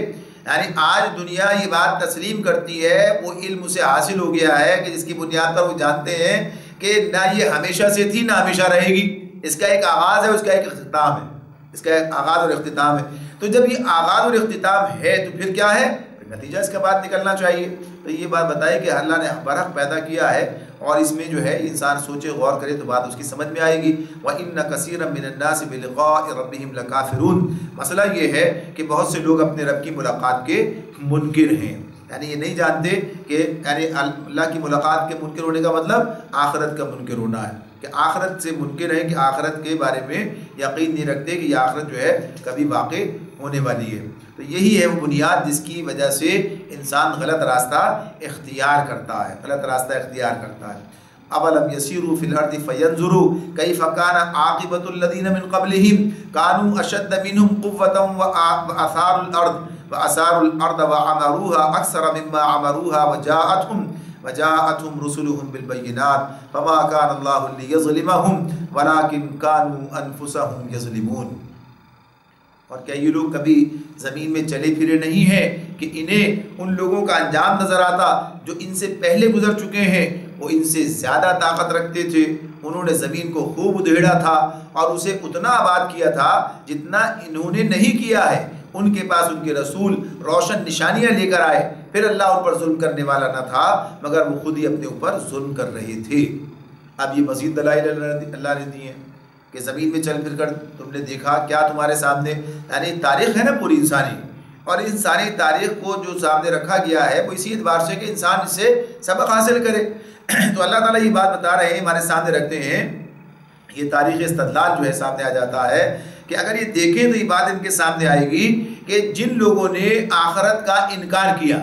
یعنی آج دنیا یہ بات تسلیم کرتی ہے، وہ علم اسے حاصل ہو گیا ہے کہ جس کی بنیاد پر وہ جانتے ہیں کہ نہ یہ ہمیشہ سے تھی نہ ہمیشہ رہے گی، اس کا ایک آغاز ہے، اس کا ایک اختتام ہے، اس کا ایک آغاز اور اختتام ہے۔ تو جب یہ آغاز اور اختتام ہے تو پھر کیا ہے، نتیجہ اس کا بعد نکلنا چاہیے۔ تو یہ بات بتائے کہ اللہ نے برحق پیدا کیا ہے اور اس میں جو ہے انسان سوچے غور کرے تو بات اس کی سمجھ میں آئے گی۔ وَإِنَّ كَثِيرًا مِّنَ النَّاسِ بِلِقَاءِ رَبِّهِمْ لَكَافِرُونَ، مسئلہ یہ ہے کہ بہت سے لوگ اپنے رب کی ملاقات کے منکر ہیں، یعنی یہ نہیں جانتے کہ یعنی اللہ کی ملاقات کے منکر ہونے کا مطلب آخرت کا منکر ہونا ہے، کہ آخرت سے منکر ہے، کہ آخرت کے بارے میں یقین نہیں رکھتے کہ یہ آخرت جو ہے کبھی واقع ہونے والی ہے۔ تو یہی ہے وہ بنیاد جس کی وجہ سے انسان غلط راستہ اختیار کرتا ہے، غلط راستہ اختیار کرتا ہے۔ اولم یسیروا فی الارض فینظروا کیف کان عاقبۃ الذین من قبلہم کانوا اشد منہم قوۃ واثاروا الارض وعمروها اکثر مما عمروها وجاءتهم رسلهم بالبينات فما كان الله ليظلمهم ولكن كانوا انفسهم يظلمون۔ اور کیا یہ لوگ کبھی زمین میں چلے پھرے نہیں ہیں کہ انہیں ان لوگوں کا انجام نظر آتا جو ان سے پہلے گزر چکے ہیں؟ وہ ان سے زیادہ طاقت رکھتے تھے، انہوں نے زمین کو خوب ادھیڑا تھا اور اسے اتنا آباد کیا تھا جتنا انہوں نے نہیں کیا ہے۔ ان کے پاس ان کے رسول روشن نشانیاں لے کر آئے، پھر اللہ ان پر ظلم کرنے والا نہ تھا مگر وہ خود ہی اپنے اوپر ظلم کر رہے تھے۔ اب یہ مزید دلائل اللہ نے دی ہیں کہ زمین میں چل پھر کر تم نے دیکھا کیا تمہارے سامنے، یعنی تاریخ ہے نا پوری انسانی، اور ان ساری تاریخ کو جو سامنے رکھا گیا ہے وہ اسی اعتبار سے کہ انسان اس سے سبق حاصل کرے۔ تو اللہ تعالیٰ یہ بات بتا رہے ہیں، ہمارے سامنے رکھتے ہیں، یہ تاریخ استدلال جو ہے سامنے آ جاتا ہے کہ اگر یہ دیکھیں تو یہ بات ان کے سامنے آئے گی کہ جن لوگوں نے آخرت کا انکار کیا،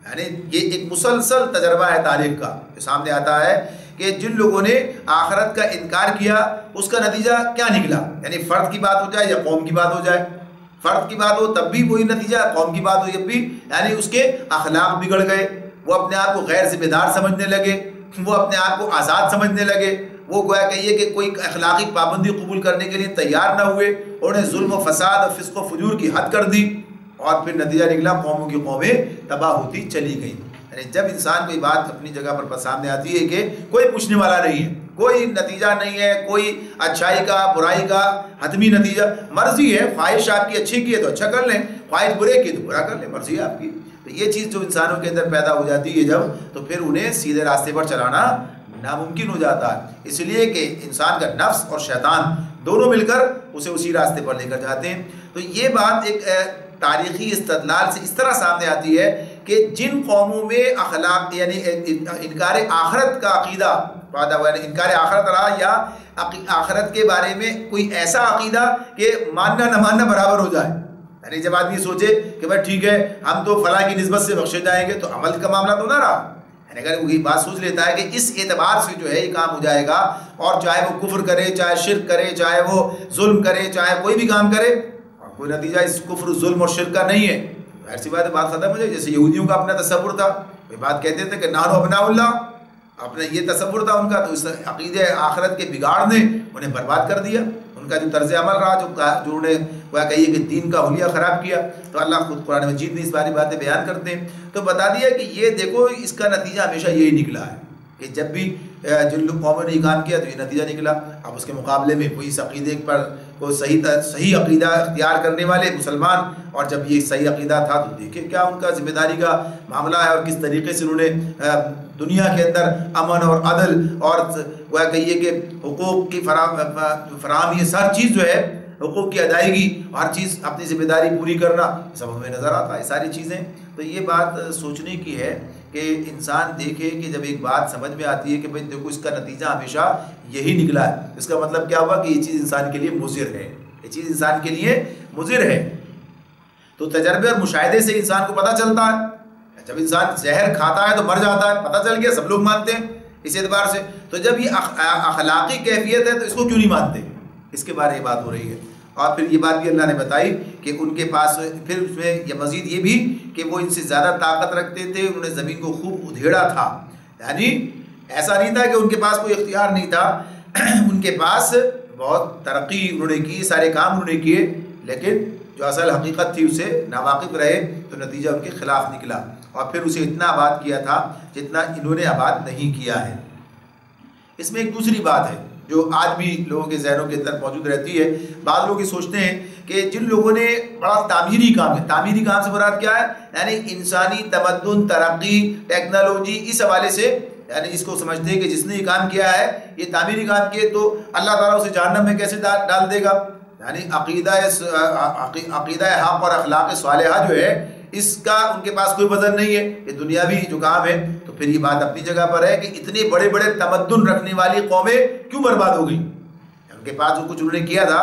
یعنی یہ ایک مسلسل تجربہ ہے تاریخ کا جو سامنے آتا ہے کہ جن لوگوں نے آخرت کا انکار کیا اس کا نتیجہ کیا نکلا، یعنی فرد کی بات ہو جائے یا قوم کی بات ہو جائے، فرد کی بات ہو تب بھی وہی نتیجہ، قوم کی بات ہو جب بھی، یعنی اس کے اخلاق بگڑ گئے، وہ اپنے آپ کو غیر ذمہ دار سمجھنے لگے، وہ اپنے آپ کو آزاد سمجھنے لگے، وہ گویا کہیے کہ کوئی اخلاقی پابندی قبول کرنے کے لیے تیار نہ ہوئے، انہوں نے ظلم و فساد اور فسق و فجور کی حد کر دی، اور پھر نتیجہ نکلا قوموں کی قومیں تباہ ہوتی چلی گئیں۔ یعنی جب انسان کوئی بات اپنی جگہ پر سامنے آتی ہے کہ کوئی پوچھنے والا نہیں ہے، کوئی نتیجہ نہیں ہے، کوئی اچھائی کا برائی کا حتمی نتیجہ، مرضی ہے، خواہش آپ کی اچھی کی ہے تو اچھا کر لیں، خواہش برے کی تو برا کر لیں، مرضی ہے آپ کی۔ تو یہ چیز جو انسانوں کے اندر پیدا ہو جاتی ہے جب، تو پھر انہیں سیدھے راستے پر چلانا ناممکن ہو جاتا ہے، اس لیے کہ انسان کا نفس اور شیطان دونوں مل کر اسے اسی راستے پر لے کر جاتے ہیں۔ تو یہ بات ایک تاریخی استدلال سے اس طرح سامنے آتی ہے کہ جن قوموں میں اخلاق یعنی انکار آخرت کا عقیدہ پیدا ہوا، یعنی انکار آخرت رہا یا آخرت کے بارے میں کوئی ایسا عقیدہ کہ ماننا نہ ماننا برابر ہو جائے، یعنی جب آدمی سوچے کہ بھائی ٹھیک ہے ہم تو فلاں کی نسبت سے بخشے جائیں گے تو عمل کا معاملہ تو نہ رہا، یعنی اگر وہی بات سوچ لیتا ہے کہ اس اعتبار سے جو ہے یہ کام ہو جائے گا، اور چاہے وہ کفر کرے، چاہے شرک کرے، چاہے وہ ظلم کرے، چاہے کوئی بھی کام کرے، اور کوئی نتیجہ اس کفر ظلم اور شرک کا نہیں ہے، ایسی بات ختم ہو جائے۔ جیسے یہودیوں کا اپنا تصور تھا، وہ بات کہتے تھے کہ نحن ابناء اللہ، اپنا یہ تصور تھا ان کا، تو اس عقیدہ آخرت کے بگاڑ نے انہیں برباد کر دیا، ان کا جو طرز عمل رہا، جو انہوں نے وہ کہیے کہ دین کا حلیہ خراب کیا، تو اللہ خود قرآن مجید میں اس باری باتیں بیان کرتے ہیں، تو بتا دیا کہ یہ دیکھو اس کا نتیجہ ہمیشہ یہی نکلا ہے کہ جب بھی جن لوگ قوموں نے کام کیا تو یہ نتیجہ نکلا۔ اب اس کے مقابلے میں کوئی اس عقیدے پر کوئی صحیح عقیدہ اختیار کرنے والے مسلمان، اور جب یہ صحیح عقیدہ تھا تو دیکھیں کیا ان کا ذمہ داری کا معاملہ ہے، اور کس طریقے سے انہوں نے دنیا کے اندر امن اور عدل اور وہ کہیے کہ حقوق کی فراہمی، ہر چیز جو ہے حقوق کی ادائیگی، ہر چیز اپنی ذمہ داری پوری کرنا، سب ہمیں نظر آتا ہے ساری چیزیں۔ تو یہ بات سوچنے کی ہے کہ انسان دیکھے کہ جب ایک بات سمجھ میں آتی ہے کہ بھئی دیکھو اس کا نتیجہ ہمیشہ یہی نکلا ہے، اس کا مطلب کیا ہوا کہ یہ چیز انسان کے لیے مضر ہے، یہ چیز انسان کے لیے مضر ہے۔ تو تجربے اور مشاہدے سے انسان کو پتہ چلتا ہے، جب انسان زہر کھاتا ہے تو مر جاتا ہے، پتہ چل گیا، سب لوگ مانتے ہیں اس اعتبار سے، تو جب یہ اخلاقی کیفیت ہے تو اس کو کیوں نہیں مانتے، اس کے بارے میں بات ہو رہی ہے۔ اور پھر یہ بات بھی اللہ نے بتائی کہ ان کے پاس پھر اس میں یہ مزید یہ بھی کہ وہ ان سے زیادہ طاقت رکھتے تھے، انہوں نے زمین کو خوب ادھیڑا تھا، یعنی ایسا نہیں تھا کہ ان کے پاس کوئی اختیار نہیں تھا، ان کے پاس بہت ترقی انہوں نے کی، سارے کام انہوں نے کیے، لیکن جو اصل حقیقت تھی اسے ناواقف رہے تو نتیجہ ان کے خلاف نکلا، اور پھر اسے اتنا آباد کیا تھا جتنا انہوں نے آباد نہیں کیا ہے۔ اس میں ایک دوسری بات ہے جو آج بھی لوگوں کے ذہنوں کے اندر موجود رہتی ہے، بعض لوگ یہ سوچتے ہیں کہ جن لوگوں نے بڑا تعمیری کام ہے، تعمیری کام سے مراد کیا ہے، یعنی انسانی تمدن، ترقی، ٹیکنالوجی، اس حوالے سے یعنی اس کو سمجھتے ہیں کہ جس نے یہ کام کیا ہے، یہ تعمیری کام کیے تو اللہ تعالیٰ اسے جہنم میں کیسے ڈال دے گا، یعنی عقیدہ حق اور اخلاق صالحہ جو ہے اس کا ان کے پاس کوئی وزن نہیں ہے، یہ دنیاوی جو کام ہے۔ تو پھر یہ بات اپنی جگہ پر ہے کہ اتنے بڑے بڑے تمدن رکھنے والی قومیں کیوں برباد ہو گئی، ان کے پاس جو کچھ انہوں نے کیا تھا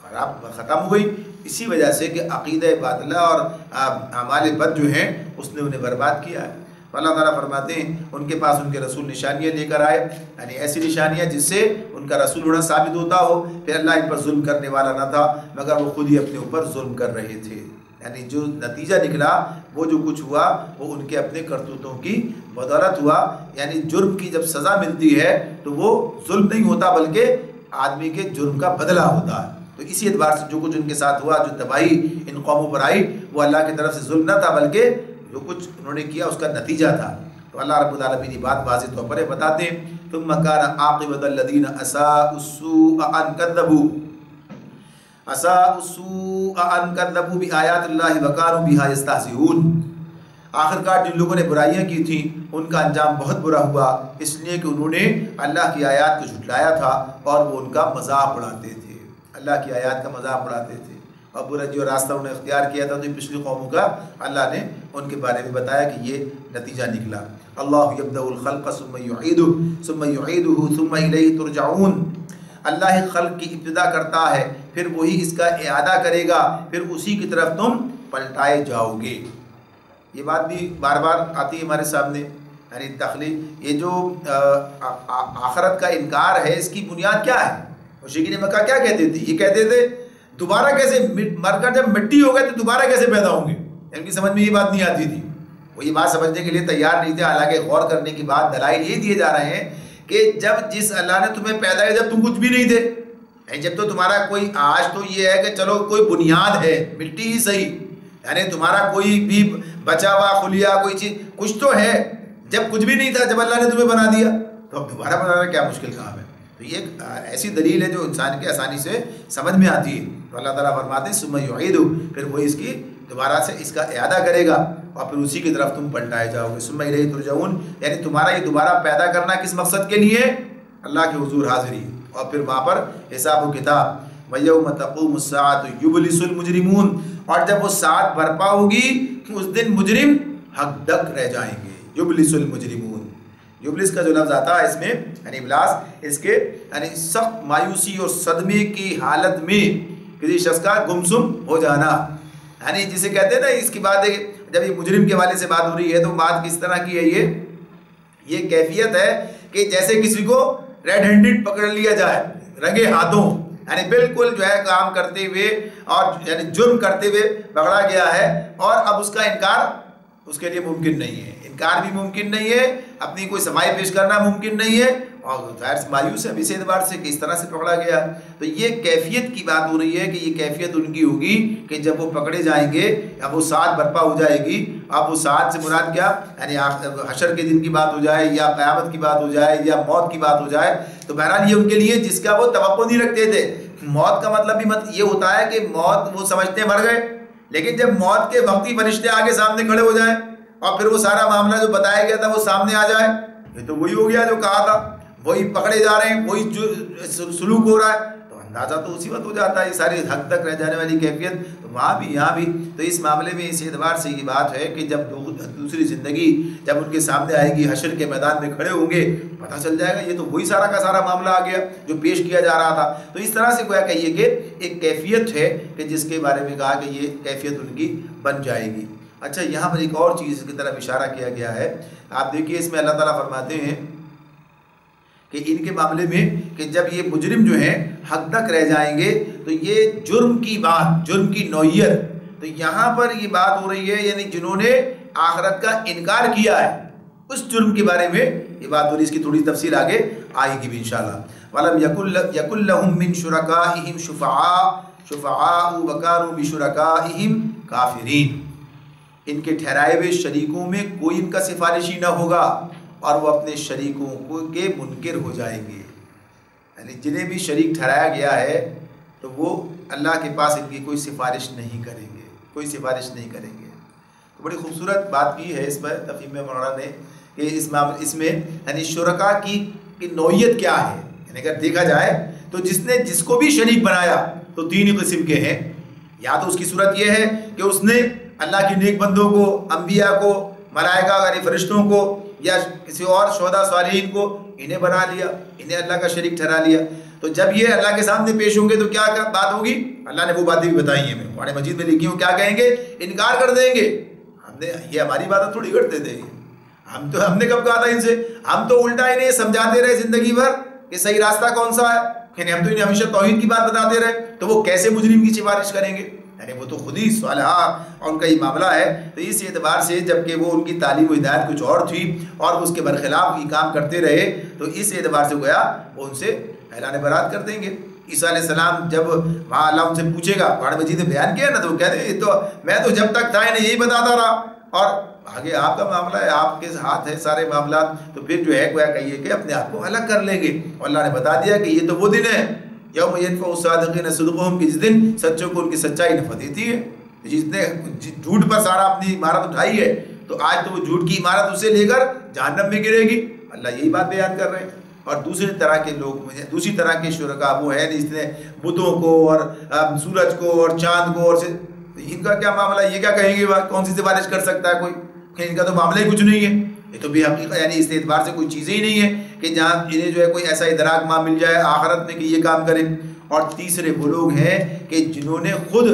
خراب ختم ہو گئی، اسی وجہ سے کہ عقیدہ باطلہ اور اعمال بد جو ہیں اس نے انہیں برباد کیا ہے۔ اللہ تعالیٰ فرماتے ہیں ان کے پاس ان کے رسول نشانیاں لے کر آئے، یعنی ایسی نشانیاں جس سے ان کا رسول ہونا ثابت ہوتا ہو، پھر اللہ ان پر ظلم کرنے والا نہ تھا مگر وہ خود ہی اپنے اوپر ظلم کر رہے تھے، یعنی جو نتیجہ نکلا وہ جو کچھ ہوا وہ ان کے اپنے کرتوتوں کی بدولت ہوا. یعنی جرم کی جب سزا ملتی ہے تو وہ ظلم نہیں ہوتا بلکہ آدمی کے جرم کا بدلہ ہوتا ہے. تو اسی اعتبار سے جو کچھ ان کے ساتھ ہوا, جو تباہی ان قوموں پر آئی, وہ اللہ کی طرف سے ظلم نہ تھا بلکہ جو کچھ انہوں نے کیا اس کا نتیجہ تھا. تو اللہ رب العالمین یہ بات واضح طور پر بتاتے ہیں, ثم كان عاقبة الذين اساءوا السوء ان كذبوا بآيات الله وكانوا بها يستهزئون. آخرکار جن لوگوں نے برائیاں کی تھیں ان کا انجام بہت برا ہوا, اس لیے کہ انہوں نے اللہ کی آیات کو جھٹلایا تھا اور وہ ان کا مذاق اڑاتے تھے, اللہ کی آیات کا مذاق اڑاتے تھے. اور برا جو راستہ انہوں نے اختیار کیا تھا تو پچھلی قوموں کا اللہ نے ان کے بارے میں بتایا کہ یہ نتیجہ نکلا. اللہ یبدأ الخلق ثم یعیدہ ثم الیہ ترجعون. اللہ خلق کی ابتدا کرتا ہے پھر وہی اس کا اعادہ کرے گا, پھر اسی کی طرف تم پلٹائے جاؤ گے. یہ بات بھی بار بار آتی ہے ہمارے سامنے. یعنی تخلیق, یہ جو آخرت کا انکار ہے اس کی بنیاد کیا ہے؟ مشرکین مکہ کیا کہتے تھے؟ یہ کہتے تھے دوبارہ کیسے مر کر جب مٹی ہو گئے تو دوبارہ کیسے پیدا ہوں گے. ان کی سمجھ میں یہ بات نہیں آتی تھی, وہ یہ بات سمجھنے کے لیے تیار نہیں تھے. حالانکہ غور کرنے کی بات دلائل یہ دیے جا رہے ہیں کہ جب جس اللہ نے تمہیں پیدا کیا جب تم کچھ بھی نہیں تھے, جب تو تمہارا کوئی آج تو یہ ہے کہ چلو کوئی بنیاد ہے, مٹی ہی صحیح, یعنی تمہارا کوئی بھی بچا ہوا خلیہ کوئی چیز کچھ تو ہے. جب کچھ بھی نہیں تھا, جب اللہ نے تمہیں بنا دیا تو اب دوبارہ بنانا کیا مشکل کام ہے. تو یہ ایک ایسی دلیل ہے جو انسان کے آسانی سے سمجھ میں آتی ہے. تو اللہ تعالیٰ فرماتے ہیں ثم یعیدہ, پھر وہ اس کی دوبارہ سے اس کا اعادہ کرے گا اور پھر اسی کی طرف تم پلٹائے جاؤ گے. ثم الیہ ترجعون, یعنی تمہارا یہ دوبارہ پیدا کرنا کس مقصد کے لیے؟ اللہ کے حضور حاضری اور پھر وہاں پر حساب و کتاب. وَيَوْمَ تَقُومُ السَّاعَةُ يُبْلِسُ الْمُجْرِمُونَ, اور جب وہ ساعت برپا ہوگی اس دن مجرم حق ڈک رہ جائیں گے. یبلس المجرمون, یبلس کا جو لفظ آتا ہے اس میں یعنی ابلاس, اس کے یعنی سخت مایوسی اور صدمے کی حالت میں کسی شخص کا گمسم ہو جانا. یعنی جسے کہتے ہیں نا, اس کی بات ہے جب یہ مجرم کے حوالے سے بات ہو رہی ہے تو بات کس طرح کی ہے؟ یہ کیفیت ہے کہ جیسے کسی کو ریڈ ہینڈڈ پکڑ لیا جائے, رنگے ہاتھوں, یعنی بالکل جو ہے کام کرتے ہوئے اور یعنی جرم کرتے ہوئے پکڑا گیا ہے اور اب اس کا انکار اس کے لیے ممکن نہیں ہے. انکار بھی ممکن نہیں ہے, اپنی کوئی صفائی پیش کرنا ممکن نہیں ہے, اور ظاہر سے مایوس ہے اس اعتبار سے کہ اس طرح سے پکڑا گیا. تو یہ کیفیت کی بات ہو رہی ہے کہ یہ کیفیت ان کی ہوگی کہ جب وہ پکڑے جائیں گے, اب وہ ساعت برپا ہو جائے گی. اب وہ ساعت سے مراد کیا, یعنی حشر کے دن کی بات ہو جائے یا قیامت کی بات ہو جائے یا موت کی بات ہو جائے, تو بہرحال یہ ان کے لیے جس کا وہ توقع نہیں رکھتے تھے. موت کا مطلب بھی یہ ہوتا ہے کہ موت وہ سمجھتے مر گئے, لیکن جب موت کے وقتی فرشتے آگے سامنے کھڑے ہو جائیں اور پھر وہ سارا معاملہ جو بتایا گیا تھا وہ سامنے آ جائے, یہ تو وہی ہو گیا جو کہا تھا, وہی پکڑے جا رہے ہیں, وہی جو سلوک ہو رہا ہے, تو اندازہ تو اسی وقت ہو جاتا ہے. یہ ساری حد تک رہ جانے والی کیفیت تو وہاں بھی یہاں بھی. تو اس معاملے میں اس اعتبار سے یہ بات ہے کہ جب دوسری زندگی جب ان کے سامنے آئے گی, حشر کے میدان میں کھڑے ہوں گے, پتہ چل جائے گا یہ تو وہی سارا کا سارا معاملہ آ گیا جو پیش کیا جا رہا تھا. تو اس طرح سے گویا کہیے کہ ایک کیفیت ہے کہ جس کے بارے میں کہا کہ یہ کیفیت ان کی بن جائے گی. اچھا, یہاں پر ایک اور چیز کی طرف اشارہ کیا گیا ہے. آپ دیکھیے اس میں اللہ تعالیٰ فرماتے ہیں کہ ان کے معاملے میں کہ جب یہ مجرم جو ہیں حق تک رہ جائیں گے تو یہ جرم کی بات, جرم کی نوعیت, تو یہاں پر یہ بات ہو رہی ہے یعنی جنہوں نے آخرت کا انکار کیا ہے اس جرم کے بارے میں یہ بات ہو رہی ہے. اس کی تھوڑی تفصیل آگے آئے گی بھی انشاءاللہ. وَلَمْ يَكُنْ لَهُم مِّن شُرَكَائِهِمْ شُفَعَاءُ وَكَانُوا بِشُرَكَائِهِمْ كَافِرِينَ, ان کے ٹھہرائے ہوئے شریکوں میں کوئی ان کا سفارشی نہ ہوگا اور وہ اپنے شریکوں کے منکر ہو جائیں گے. یعنی جنہیں بھی شریک ٹھہرایا گیا ہے تو وہ اللہ کے پاس ان کی کوئی سفارش نہیں کریں گے, کوئی سفارش نہیں کریں گے. تو بڑی خوبصورت بات کی ہے اس پر تفہیم مولانا نے کہ اس میں یعنی شرکا کی نوعیت کیا ہے. یعنی اگر دیکھا جائے تو جس کو بھی شریک بنایا تو تین قسم کے ہیں. یا تو اس کی صورت یہ ہے کہ اس نے اللہ کی نیک بندوں کو, انبیاء کو, ملائکہ یعنی فرشتوں کو یا کسی اور شہداء صالحین کو انہیں بنا لیا, انہیں اللہ کا شریک ٹھہرا لیا. تو جب یہ اللہ کے سامنے پیش ہوں گے تو کیا بات ہوگی؟ اللہ نے وہ باتیں بھی بتائی ہیں, میں قرآن مجید میں لکھی ہوں. کیا کہیں گے؟ انکار کر دیں گے. ہم نے یہ ہماری باتیں تھوڑی کرتے تھے, ہم نے کب کہا تھا ان سے؟ ہم تو الٹا انہیں سمجھاتے رہے زندگی بھر کہ صحیح راستہ کون سا ہے. یعنی ہم تو انہیں ہمیشہ توحید کی بات بتاتے رہے, تو وہ کیسے مجرم کی سفارش کریں گے؟ یعنی وہ تو خود ہی صالحہ اور ان کا یہ معاملہ ہے. تو اس اعتبار سے جب کہ وہ ان کی تعلیم و ہدایت کچھ اور تھی اور اس کے برخلاف یہ کام کرتے رہے تو اس اعتبار سے گویا وہ ان سے اعلان برات کر دیں گے. عیسیٰ علیہ السلام جب وہاں اللہ ان سے پوچھے گا، قرآن مجید نے بیان کیا نا، تو وہ کہتے ہیں تو میں تو جب تک تھا انہیں یہی بتاتا رہا اور آگے آپ کا معاملہ ہے، آپ کے ہاتھ ہے سارے معاملات، تو پھر جو ہے گویا کہیے کہ اپنے آپ کو الگ کر لیں گے. اور اللہ نے بتا دیا کہ یہ تو وہ دن ہے یوم ینفع الصادقین صدقہم، کہ جس دن سچوں کو ان کی سچائی نفع دیتی ہے. جس نے جھوٹ پر سارا اپنی عمارت اٹھائی ہے تو آج تو وہ جھوٹ کی عمارت اسے لے کر جہنم میں گرے گی. اللہ یہی بات بیان کر رہے ہیں. اور دوسری طرح کے لوگ، دوسری طرح کے شرکا وہ ہے جس نے بتوں کو اور سورج کو اور چاند کو اور ان کا کیا معاملہ، یہ کیا کہیں گے، کون سی سفارش کر سکتا ہے کوئی، کہ ان کا تو معاملہ ہی کچھ نہیں ہے. یہ تو بھی حقیقت یعنی اس اعتبار سے کوئی چیزیں ہی نہیں ہے کہ جہاں انہیں جو ہے کوئی ایسا ادراک ماں مل جائے آخرت میں کہ یہ کام کریں. اور تیسرے وہ لوگ ہیں کہ جنہوں نے خود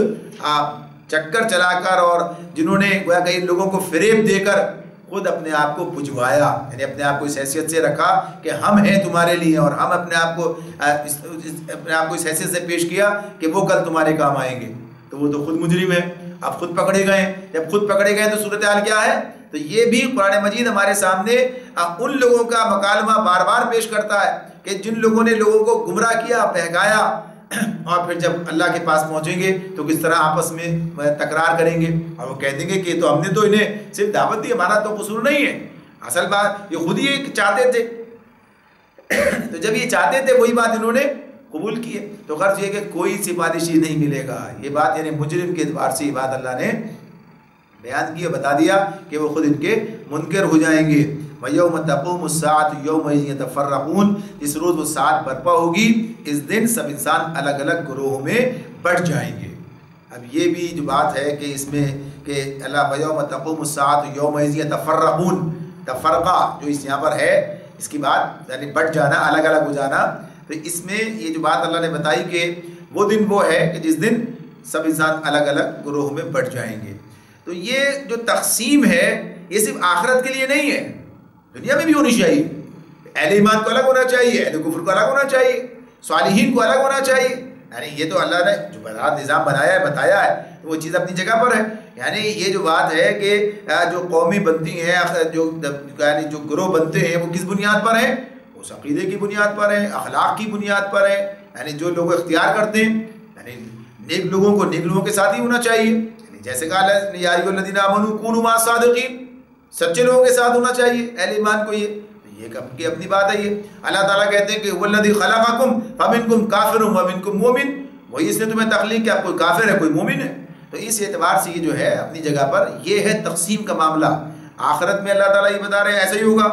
چکر چلا کر اور جنہوں نے گویا کہ ان لوگوں کو فریب دے کر خود اپنے آپ کو پجوایا، یعنی اپنے آپ کو اس حیثیت سے رکھا کہ ہم ہیں تمہارے لیے، اور ہم اپنے آپ کو اس حیثیت سے پیش کیا کہ وہ کل تمہارے کام آئیں گے. تو وہ تو خود مجرم ہے، اب خود پکڑے گئے. جب خود پکڑے گئے تو صورتحال کیا ہے؟ تو یہ بھی قرآن مجید ہمارے سامنے ان لوگوں کا مکالمہ بار بار پیش کرتا ہے کہ جن لوگوں نے لوگوں کو گمراہ کیا، بہکایا، اور پھر جب اللہ کے پاس پہنچیں گے تو کس طرح آپس میں تکرار کریں گے اور وہ کہہ دیں گے کہ تو ہم نے تو انہیں صرف دعوت دی، ہمارا تو قصور نہیں ہے. اصل بات یہ خود ہی چاہتے تھے. تو جب یہ چاہتے تھے وہی بات انہوں نے قبول کی ہے. تو غرض یہ کہ کوئی سفارشی نہیں ملے گا. یہ بات یعنی مجرم کے اعتبار سے یہ بات اللہ نے بیان کی، بتا دیا کہ وہ خود ان کے منکر ہو جائیں گے. وَيَوْمَ تَقُومُ السَّاعَةُ يَوْمَئِذٍ يَتَفَرَّقُونَ، جس روز وہ ساعت برپا ہوگی اس دن سب انسان الگ الگ گروہوں میں بٹ جائیں گے. اب یہ بھی جو بات ہے کہ اس میں کہ اللہ وَيَوْمَ تَقُومُ السَّاعَةُ يَوْمَئِذٍ يَتَفَرَّقُونَ، تفرقہ جو اس یہاں پر ہے اس کی بات یعنی بٹ جانا، الگ الگ ہو جانا. تو اس میں یہ جو بات اللہ نے بتائی کہ وہ دن وہ ہے کہ جس دن سب انسان الگ الگ گروہوں میں بٹ جائیں گے. تو یہ جو تقسیم ہے یہ صرف آخرت کے لیے نہیں ہے، دنیا میں بھی ہونی چاہیے. اہل ایمان کو الگ ہونا چاہیے، اہل کفر کو الگ ہونا چاہیے، صالحین کو الگ ہونا چاہیے. یعنی یہ تو اللہ نے جو نظام بنایا ہے، بتایا ہے، وہ چیز اپنی جگہ پر ہے. یعنی یہ جو بات ہے کہ جو قومی بنتی ہیں، یعنی جو گروہ بنتے ہیں وہ کس بنیاد پر ہیں؟ وہ عقیدے کی بنیاد پر ہیں، اخلاق کی بنیاد پر ہیں. یعنی جو لوگ اختیار کرتے ہیں یعنی نیک لوگوں کو نیک لوگوں کے ساتھ ہی ہونا چاہیے. یعنی جیسے کہا یا ایھا الذین آمنوا کونوا مع الصادقین، سچے لوگوں کے ساتھ ہونا چاہیے اہل ایمان کو. یہ اپنی بات ہے. یہ اللہ تعالیٰ کہتے ہیں کہ والذی خلقکم فمنکم کافر ومنکم مومن، وہی اس نے تمہیں تخلیق کیا، کوئی کافر ہے کوئی مومن ہے. تو اس اعتبار سے یہ جو ہے اپنی جگہ پر یہ ہے تقسیم کا معاملہ. آخرت میں اللہ تعالیٰ یہ بتا رہے ہیں ایسا ہی ہوگا،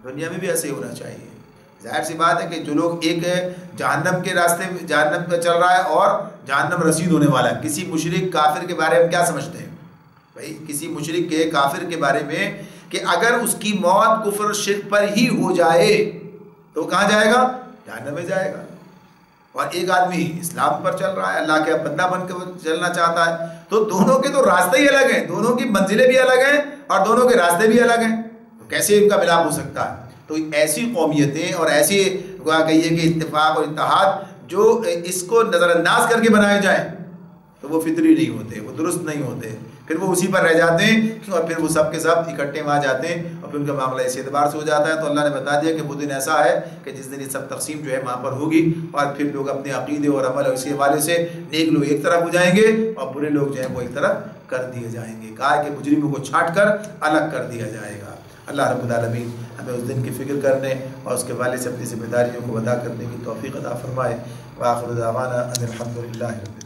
دنیا میں بھی ایسے ہی ہونا چاہیے. ظاہر سی بات ہے کہ جو لوگ ایک جہنم کے راستے جہنم پہ چل رہا ہے اور جہنم رسید ہونے والا ہے. کسی مشرک کافر کے بارے میں کیا سمجھتے ہیں بھائی؟ کسی مشرک کے کافر کے بارے میں کہ اگر اس کی موت کفر شرک پر ہی ہو جائے تو کہاں جائے گا؟ جہنم میں جائے گا. اور ایک آدمی اسلام پر چل رہا ہے، اللہ کے بندہ بن کے چلنا چاہتا ہے، تو دونوں کے تو راستے ہی الگ ہیں، دونوں کی منزلیں بھی الگ ہیں اور دونوں کے راستے بھی الگ ہیں. تو کیسے ان کا ملاپ ہو سکتا ہے؟ تو ایسی قومیتیں اور ایسی کہیے کہ اتفاق اور اتحاد جو اس کو نظر انداز کر کے بنائے جائیں تو وہ فطری نہیں ہوتے، وہ درست نہیں ہوتے. پھر وہ اسی پر رہ جاتے ہیں اور پھر وہ سب کے سب اکٹھے وہاں جاتے ہیں اور پھر ان کا معاملہ اس اعتبار سے ہو جاتا ہے. تو اللہ نے بتا دیا کہ وہ دن ایسا ہے کہ جس دن یہ سب تقسیم جو ہے وہاں پر ہوگی اور پھر لوگ اپنے عقیدے اور عمل اور اسی حوالے سے نیک لوگ ایک طرف ہو جائیں گے اور برے لوگ جو ہیں وہ ایک طرف کر دیے جائیں گے. کہا کہ مجرموں کو چھانٹ کر الگ کر دیا جائے گا. اللہ رب العالمین ہمیں اس دن کی فکر کرنے اور اس کے حوالے سے اپنی ذمہ داریوں کو ادا کرنے کی توفیق عطا فرمائے. وآخر دعوانا ان الحمد للہ رب العالمین.